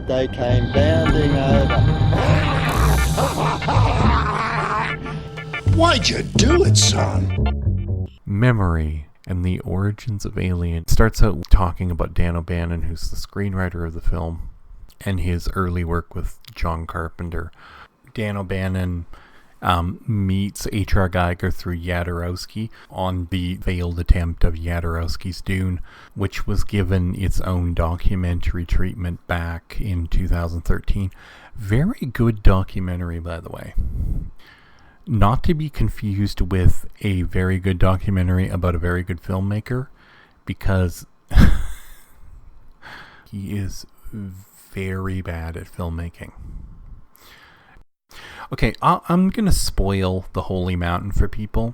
they came bounding over. Why'd you do it, son? Memory and the Origins of Alien starts out talking about Dan O'Bannon, who's the screenwriter of the film, and his early work with John Carpenter. Dan O'Bannon meets H.R. Geiger through Jadorowsky on the failed attempt of Jadorowsky's Dune, which was given its own documentary treatment back in 2013. Very good documentary, by the way. Not to be confused with a very good documentary about a very good filmmaker, because he is very bad at filmmaking. Okay, I'm going to spoil the Holy Mountain for people,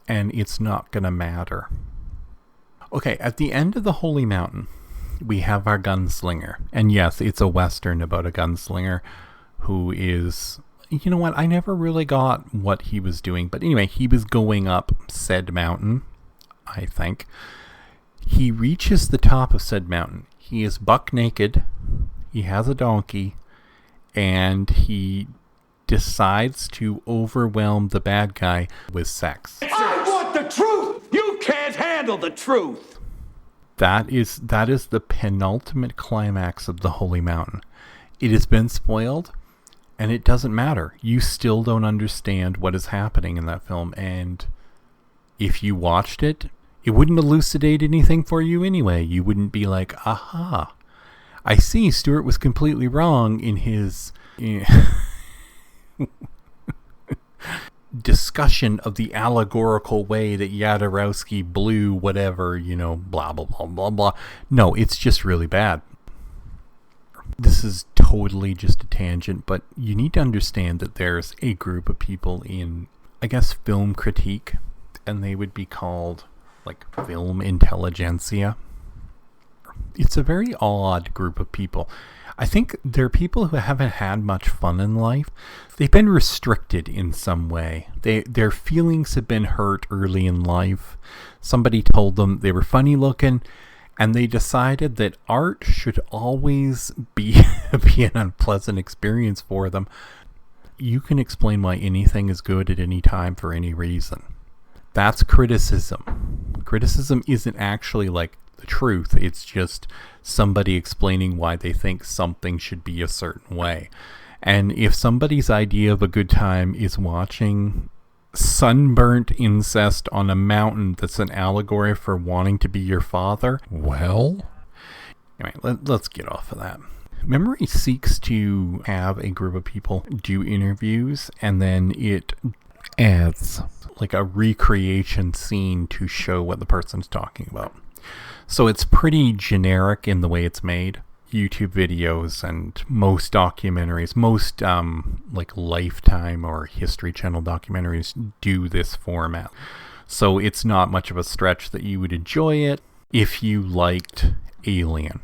and it's not going to matter. Okay, at the end of the Holy Mountain, we have our gunslinger. And yes, it's a Western about a gunslinger who is... You know what? I never really got what he was doing. But anyway, he was going up said mountain, I think. He reaches the top of said mountain. He is buck naked. He has a donkey. And he decides to overwhelm the bad guy with sex. I want the truth! You can't handle the truth! That is the penultimate climax of the Holy Mountain. It has been spoiled. And it doesn't matter. You still don't understand what is happening in that film. And if you watched it, it wouldn't elucidate anything for you anyway. You wouldn't be like, aha, I see Stuart was completely wrong in his discussion of the allegorical way that Jadorowsky blew whatever, blah, blah, blah, blah, blah. No, it's just really bad. This is totally just a tangent, but you need to understand that there's a group of people in, I guess, film critique, and they would be called, like, film intelligentsia. It's a very odd group of people. I think they're people who haven't had much fun in life. They've been restricted in some way. Their feelings have been hurt early in life. Somebody told them they were funny looking, and they decided that art should always be an unpleasant experience for them. You can explain why anything is good at any time for any reason. That's criticism. Criticism isn't actually like the truth. It's just somebody explaining why they think something should be a certain way. And if somebody's idea of a good time is watching sunburnt incest on a mountain that's an allegory for wanting to be your father, well, anyway, let's get off of that. Memory seeks to have a group of people do interviews, and then it adds like a recreation scene to show what the person's talking about. So it's pretty generic in the way it's made. YouTube videos and most documentaries, most like Lifetime or History Channel documentaries do this format. So it's not much of a stretch that you would enjoy it if you liked Alien.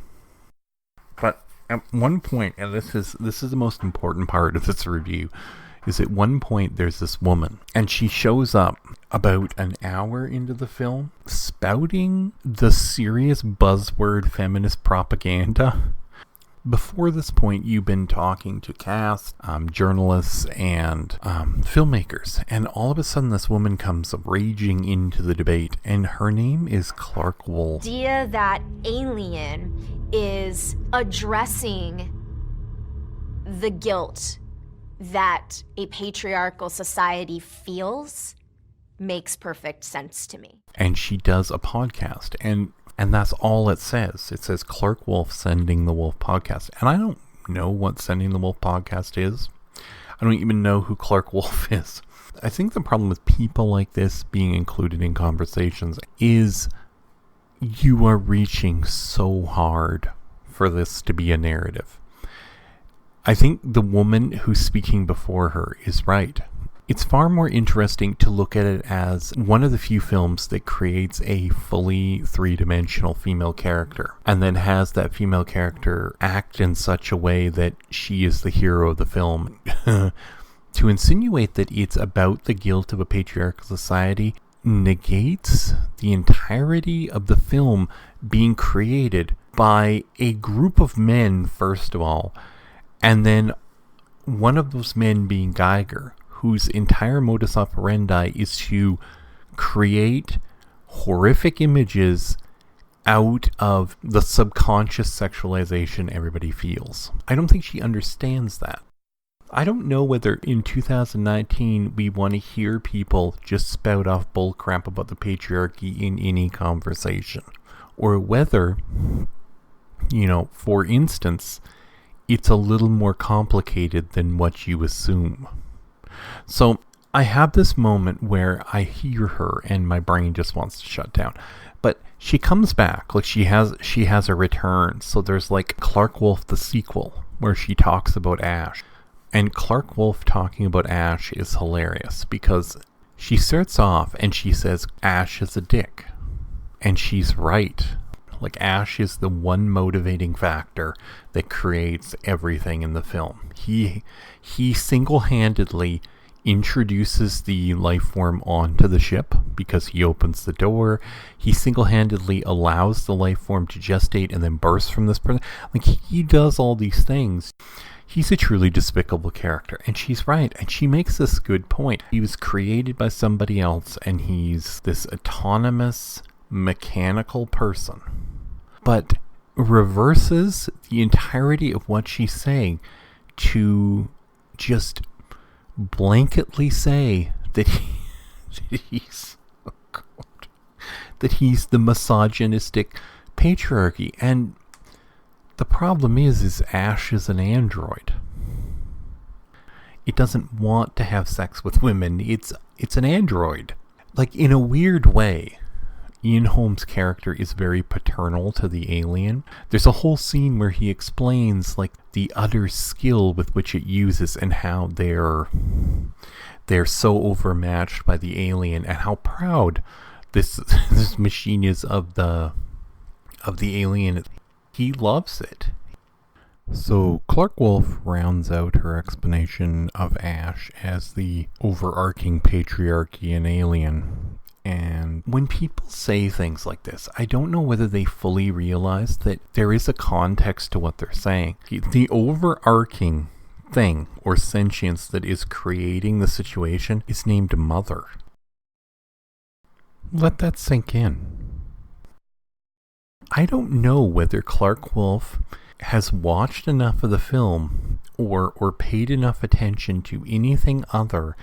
But at one point, and this is the most important part of this review, is at one point there's this woman, and she shows up about an hour into the film spouting the serious buzzword feminist propaganda. Before this point, you've been talking to cast, journalists, and filmmakers, and all of a sudden this woman comes raging into the debate, and her name is Clarke Wolfe. The idea that Alien is addressing the guilt that a patriarchal society feels makes perfect sense to me. And she does a podcast, and that's all it says. It says Clarke Wolfe Sending the Wolf podcast. And I don't know what Sending the Wolf podcast is. I don't even know who Clarke Wolfe is. I think the problem with people like this being included in conversations is you are reaching so hard for this to be a narrative. I think the woman who's speaking before her is right. It's far more interesting to look at it as one of the few films that creates a fully three-dimensional female character and then has that female character act in such a way that she is the hero of the film. To insinuate that it's about the guilt of a patriarchal society negates the entirety of the film being created by a group of men, first of all, and then one of those men being Geiger, whose entire modus operandi is to create horrific images out of the subconscious sexualization everybody feels. I don't think she understands that. I don't know whether in 2019 we want to hear people just spout off bullcrap about the patriarchy in any conversation, or whether, for instance, it's a little more complicated than what you assume. So I have this moment where I hear her and my brain just wants to shut down. But she comes back, like she has a return. So there's like Clarke Wolfe the sequel where she talks about Ash. And Clarke Wolfe talking about Ash is hilarious because she starts off and she says Ash is a dick. And she's right. Like, Ash is the one motivating factor that creates everything in the film. He single-handedly introduces the life form onto the ship because he opens the door. He single-handedly allows the life form to gestate and then burst from this person. Like, he does all these things. He's a truly despicable character, and she's right, and she makes this good point. He was created by somebody else, and he's this autonomous, mechanical person, but reverses the entirety of what she's saying to just blanketly say that he's the misogynistic patriarchy. And the problem is Ash is an android. It doesn't want to have sex with women. It's an android. Like, in a weird way, Ian Holm's character is very paternal to the alien. There's a whole scene where he explains like the utter skill with which it uses and how they're so overmatched by the alien and how proud this machine is of the alien. He loves it. So Clarke Wolfe rounds out her explanation of Ash as the overarching patriarchy in Alien. And when people say things like this, I don't know whether they fully realize that there is a context to what they're saying. The overarching thing or sentience that is creating the situation is named Mother. Let that sink in. I don't know whether Clarke Wolfe has watched enough of the film or paid enough attention to anything other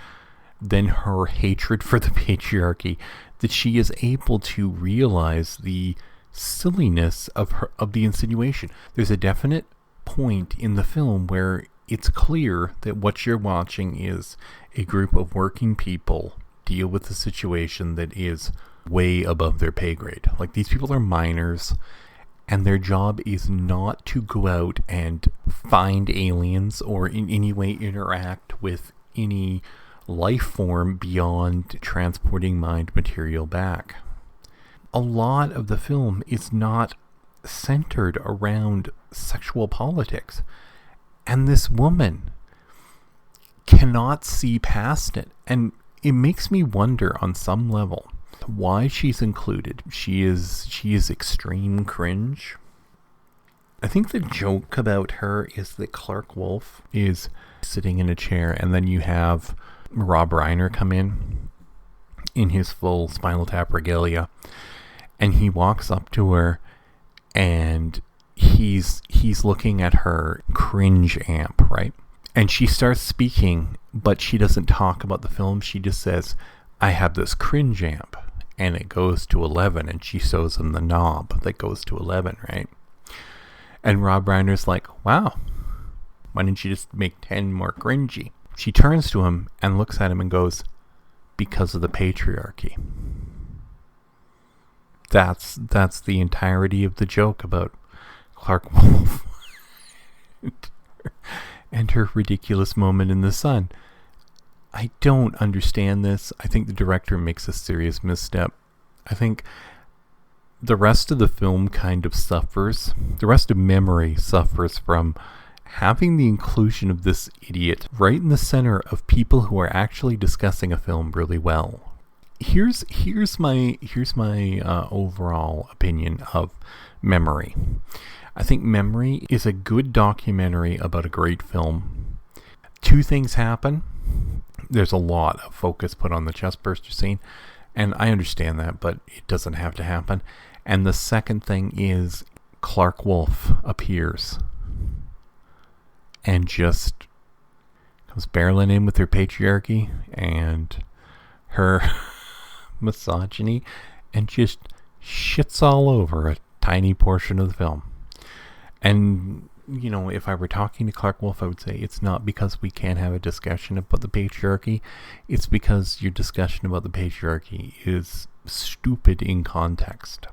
than her hatred for the patriarchy that she is able to realize the silliness of the insinuation. There's a definite point in the film where it's clear that what you're watching is a group of working people deal with a situation that is way above their pay grade. Like, these people are miners, and their job is not to go out and find aliens or in any way interact with any life form beyond transporting mind material back. A lot of the film is not centered around sexual politics, and this woman cannot see past it, and it makes me wonder on some level why she's included. She is extreme cringe. I think the joke about her is that Clarke Wolfe is sitting in a chair, and then you have Rob Reiner come in his full Spinal Tap regalia, and he walks up to her, and he's looking at her cringe amp, right? And she starts speaking, but she doesn't talk about the film. She just says, "I have this cringe amp," and it goes to 11, and she shows him the knob that goes to 11, right? And Rob Reiner's like, "Wow, why didn't you just make 10 more cringy?" She turns to him and looks at him and goes, "Because of the patriarchy." That's the entirety of the joke about Clarke Wolfe and her ridiculous moment in the sun. I don't understand this. I think the director makes a serious misstep. I think the rest of the film kind of suffers. The rest of memory suffers from having the inclusion of this idiot right in the center of people who are actually discussing a film really well. Here's my overall opinion of Memory. I think Memory is a good documentary about a great film. Two things happen. There's a lot of focus put on the chestburster scene, and I understand that, but it doesn't have to happen. And the second thing is Clarke Wolfe appears and just comes barreling in with her patriarchy and her misogyny and just shits all over a tiny portion of the film. And, you know, if I were talking to Clarke Wolfe, I would say it's not because we can't have a discussion about the patriarchy. It's because your discussion about the patriarchy is stupid in context.